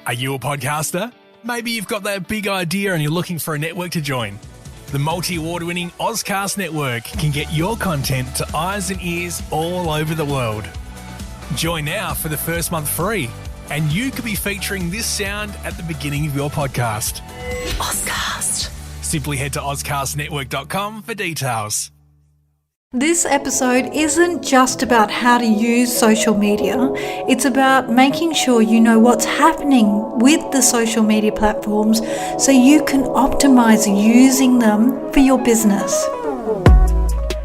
Are you a podcaster? Maybe you've got that big idea and you're looking for a network to join. The multi-award-winning Ozcast Network can get your content to eyes and ears all over the world. Join now for the first month free, and you could be featuring this sound at the beginning of your podcast. Ozcast. Simply head to ozcastnetwork.com for details. This episode isn't just about how to use social media. It's about making sure you know what's happening with the social media platforms so you can optimize using them for your business.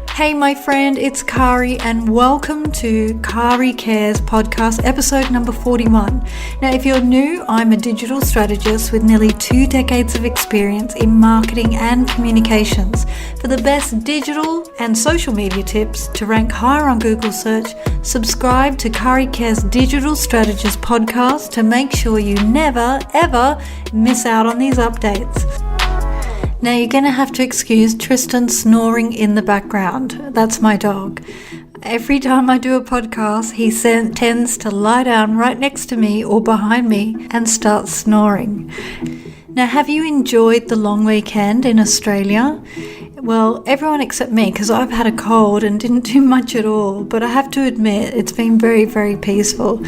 Hey my friend, it's Kari and welcome to Kari Cares podcast episode number 41. Now if you're new, I'm a digital strategist with nearly 2 decades of experience in marketing and communications. For the best digital and social media tips to rank higher on Google search, subscribe to Kari Cares Digital Strategist podcast to make sure you never ever miss out on these updates. Now you're going to have to excuse Tristan snoring in the background. That's my dog. Every time I do a podcast, he tends to lie down right next to me or behind me and start snoring. Now, have you enjoyed the long weekend in Australia? Well, everyone except me, because I've had a cold and didn't do much at all. But I have to admit, it's been very, very peaceful.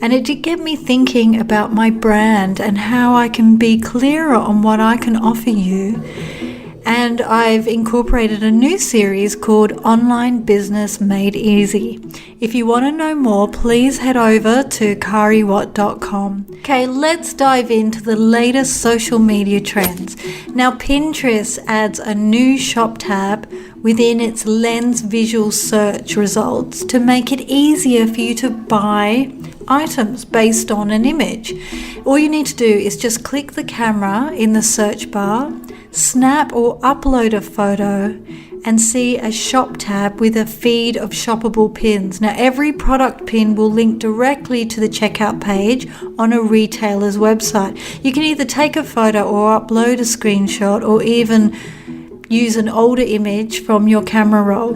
And it did get me thinking about my brand and how I can be clearer on what I can offer you. And I've incorporated a new series called Online Business Made Easy. If you want to know more, please head over to kariwatt.com. Okay, let's dive into the latest social media trends. Now, Pinterest adds a new shop tab within its Lens visual search results to make it easier for you to buy items based on an image. All you need to do is just click the camera in the search bar, snap or upload a photo, and see a shop tab with a feed of shoppable pins. Now every product pin will link directly to the checkout page on a retailer's website. You can either take a photo or upload a screenshot or even use an older image from your camera roll.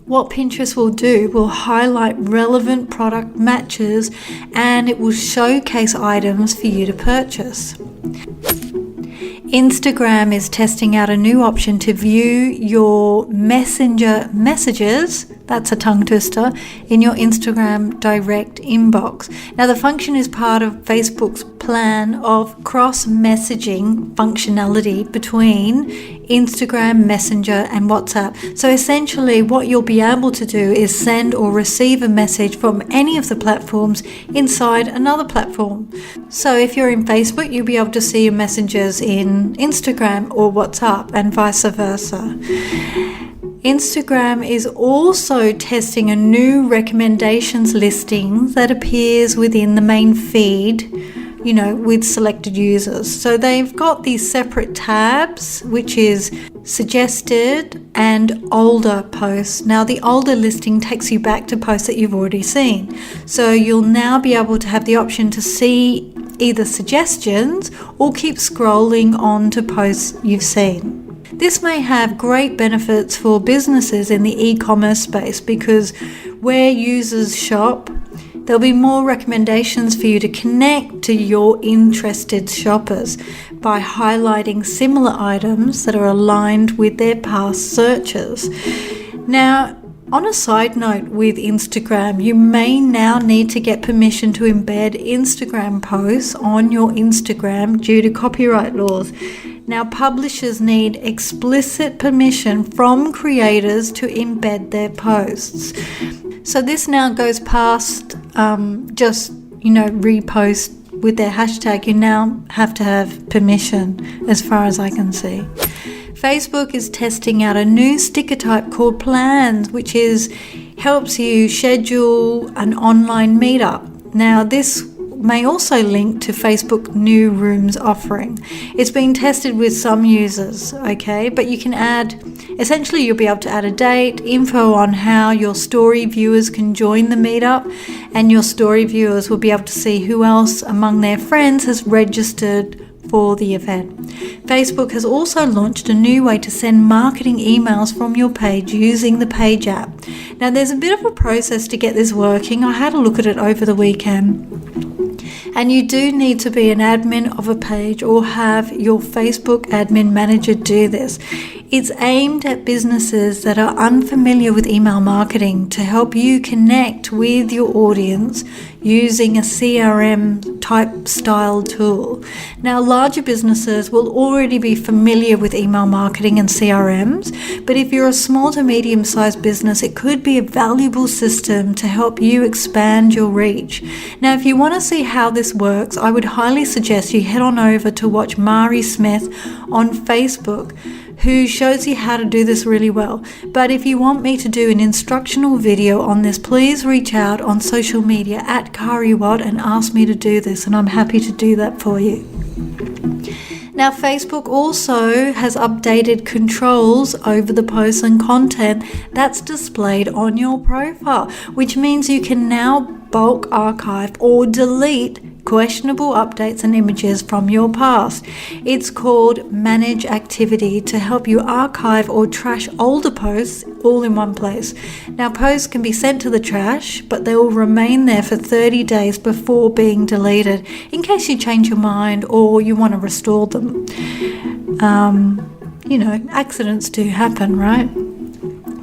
What Pinterest will do will highlight relevant product matches and it will showcase items for you to purchase. Instagram is testing out a new option to view your Messenger messages, that's a tongue twister, in your Instagram direct inbox. Now the function is part of Facebook's plan of cross-messaging functionality between Instagram, Messenger and WhatsApp. So essentially what you'll be able to do is send or receive a message from any of the platforms inside another platform. So if you're in Facebook, you'll be able to see your messages in Instagram or WhatsApp and vice versa. Instagram is also testing a new recommendations listing that appears within the main feed, with selected users. So they've got these separate tabs, which is suggested and older posts. Now the older listing takes you back to posts that you've already seen. So you'll now be able to have the option to see either suggestions or keep scrolling on to posts you've seen. This may have great benefits for businesses in the e-commerce space because where users shop, there'll be more recommendations for you to connect to your interested shoppers by highlighting similar items that are aligned with their past searches. Now, on a side note with Instagram, you may now need to get permission to embed Instagram posts on your Instagram due to copyright laws. Now, publishers need explicit permission from creators to embed their posts. So this now goes past just repost with their hashtag. You now have to have permission as far as I can see. Facebook is testing out a new sticker type called Plans, which helps you schedule an online meetup. Now this may also link to Facebook New Rooms offering. It's being tested with some users, okay? But you can essentially you'll be able to add a date, info on how your story viewers can join the meetup, and your story viewers will be able to see who else among their friends has registered for the event. Facebook has also launched a new way to send marketing emails from your page using the Page app. Now there's a bit of a process to get this working. I had a look at it over the weekend. And you do need to be an admin of a page or have your Facebook admin manager do this. It's aimed at businesses that are unfamiliar with email marketing to help you connect with your audience using a CRM type style tool. Now, larger businesses will already be familiar with email marketing and CRMs, but if you're a small to medium sized business, it could be a valuable system to help you expand your reach. Now, if you want to see how this works, I would highly suggest you head on over to watch Mari Smith on Facebook, who shows you how to do this really well. But if you want me to do an instructional video on this, please reach out on social media at Kari Watt and ask me to do this, and I'm happy to do that for you. Now, Facebook also has updated controls over the posts and content that's displayed on your profile, which means you can now bulk archive or delete questionable updates and images from your past. It's called Manage Activity to help you archive or trash older posts all in one place. Now, posts can be sent to the trash, but they will remain there for 30 days before being deleted in case you change your mind or you want to restore them. Accidents do happen, right?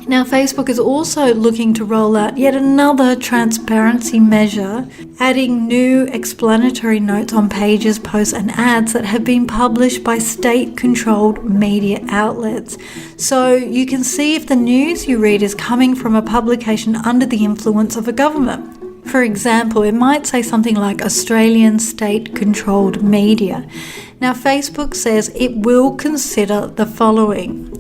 Now, Facebook is also looking to roll out yet another transparency measure, adding new explanatory notes on pages, posts, and ads that have been published by state-controlled media outlets. So you can see if the news you read is coming from a publication under the influence of a government. For example, it might say something like Australian state-controlled media. Now, Facebook says it will consider the following.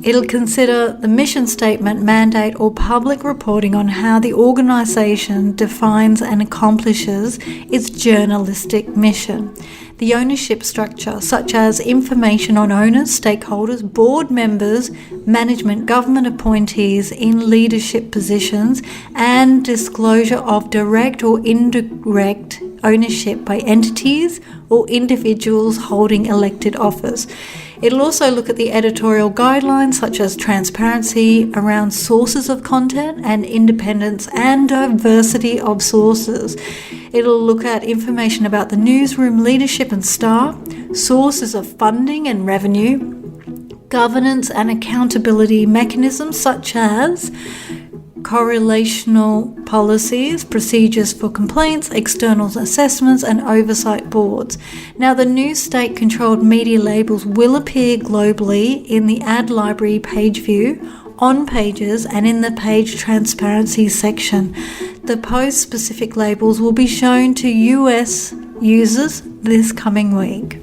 It'll consider the mission statement, mandate, or public reporting on how the organisation defines and accomplishes its journalistic mission. The ownership structure, such as information on owners, stakeholders, board members, management, government appointees in leadership positions, and disclosure of direct or indirect ownership by entities or individuals holding elected office. It'll also look at the editorial guidelines such as transparency around sources of content and independence and diversity of sources. It'll look at information about the newsroom leadership and staff, sources of funding and revenue, governance and accountability mechanisms such as correlational policies, procedures for complaints, external assessments, and oversight boards. Now, the new state-controlled media labels will appear globally in the ad library page view, on pages, and in the page transparency section. The post-specific labels will be shown to US users this coming week.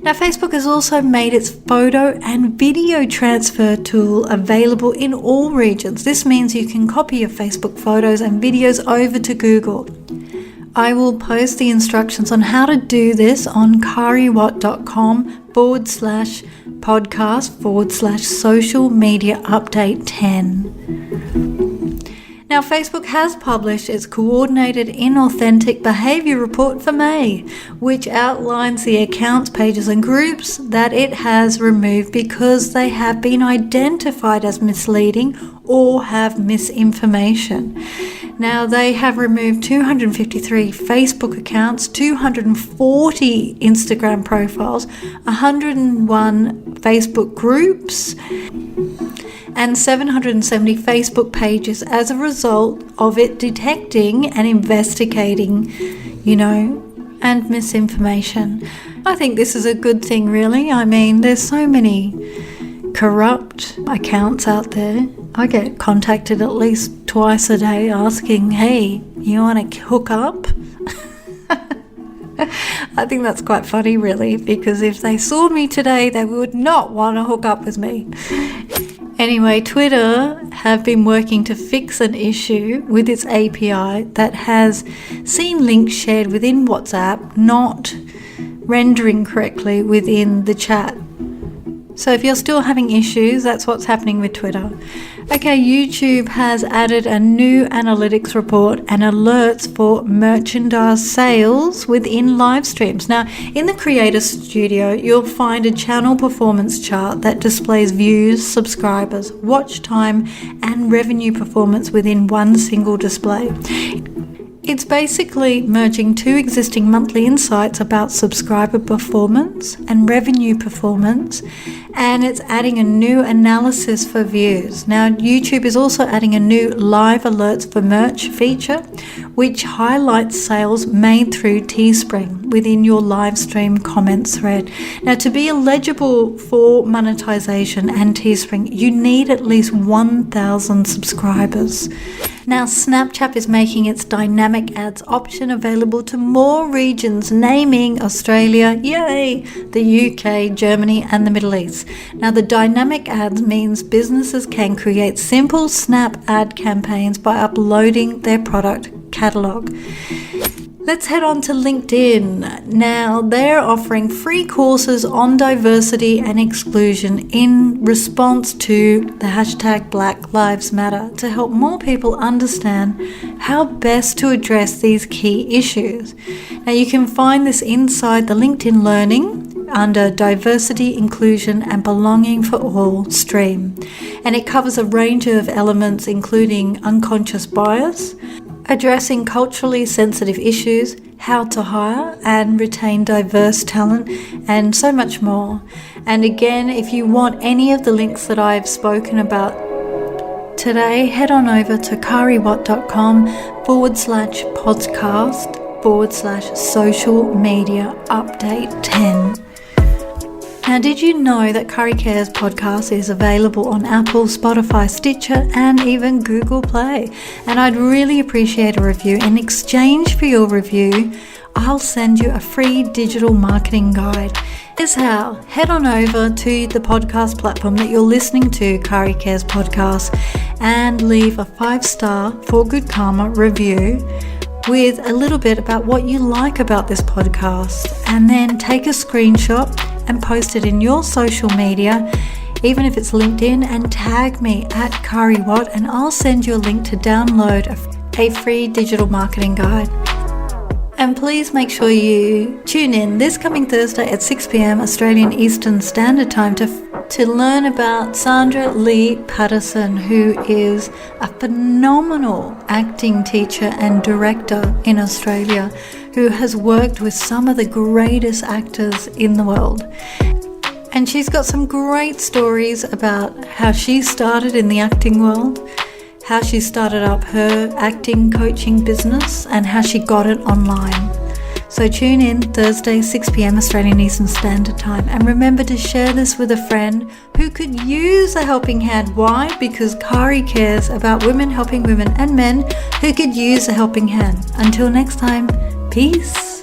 Now, Facebook has also made its photo and video transfer tool available in all regions. This means you can copy your Facebook photos and videos over to Google. I will post the instructions on how to do this on kariwatt.com/podcast/social media update 10. Now, Facebook has published its Coordinated Inauthentic Behaviour Report for May, which outlines the accounts, pages and groups that it has removed because they have been identified as misleading or have misinformation. Now, they have removed 253 Facebook accounts, 240 Instagram profiles, 101 Facebook groups, and 770 Facebook pages as a result of it detecting and investigating, and misinformation. I think this is a good thing, really. I mean, there's so many corrupt accounts out there. I get contacted at least twice a day asking, hey, you want to hook up? I think that's quite funny, really, because if they saw me today, they would not want to hook up with me. Anyway, Twitter have been working to fix an issue with its API that has seen links shared within WhatsApp not rendering correctly within the chat. So if you're still having issues, that's what's happening with Twitter. Okay, YouTube has added a new analytics report and alerts for merchandise sales within live streams. Now, in the Creator Studio, you'll find a channel performance chart that displays views, subscribers, watch time, and revenue performance within one single display. It's basically merging two existing monthly insights about subscriber performance and revenue performance, and it's adding a new analysis for views. Now, YouTube is also adding a new live alerts for merch feature, which highlights sales made through Teespring within your live stream comments thread. Now, to be eligible for monetization and Teespring, you need at least 1,000 subscribers. Now, Snapchat is making its dynamic ads option available to more regions, naming Australia, yay, the UK, Germany, and the Middle East. Now, the dynamic ads means businesses can create simple Snap ad campaigns by uploading their product catalog. Let's head on to LinkedIn. Now, they're offering free courses on diversity and exclusion in response to the hashtag Black Lives Matter to help more people understand how best to address these key issues. Now, you can find this inside the LinkedIn Learning under Diversity, Inclusion and Belonging for All stream. And it covers a range of elements including unconscious bias, addressing culturally sensitive issues, how to hire and retain diverse talent, and so much more. And again, if you want any of the links that I've spoken about today, head on over to kariwatt.com/podcast/social media update 10. Now, did you know that Curry Cares podcast is available on Apple, Spotify, Stitcher, and even Google Play? And I'd really appreciate a review. In exchange for your review, I'll send you a free digital marketing guide. Here's how. Head on over to the podcast platform that you're listening to, Curry Cares podcast, and leave a 5-star For Good Karma review with a little bit about what you like about this podcast, and then take a screenshot and post it in your social media, even if it's LinkedIn, and tag me at KariWatt, and I'll send you a link to download a free digital marketing guide. And please make sure you tune in this coming Thursday at 6 p.m. Australian Eastern Standard Time to learn about Sandra Lee Patterson, who is a phenomenal acting teacher and director in Australia, who has worked with some of the greatest actors in the world. And she's got some great stories about how she started in the acting world, how she started up her acting coaching business, and how she got it online. So tune in Thursday, 6 p.m. Australian Eastern Standard Time. And remember to share this with a friend who could use a helping hand. Why? Because Kari cares about women helping women and men who could use a helping hand. Until next time, peace.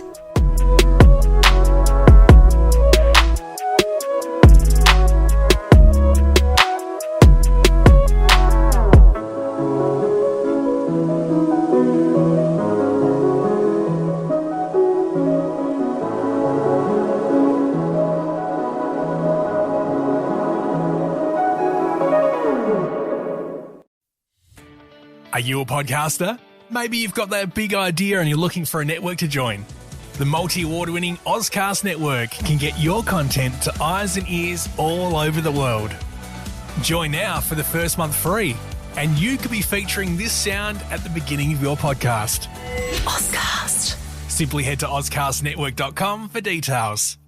Are you a podcaster? Maybe you've got that big idea and you're looking for a network to join. The multi-award-winning Ozcast Network can get your content to eyes and ears all over the world. Join now for the first month free, and you could be featuring this sound at the beginning of your podcast. Ozcast. Simply head to ozcastnetwork.com for details.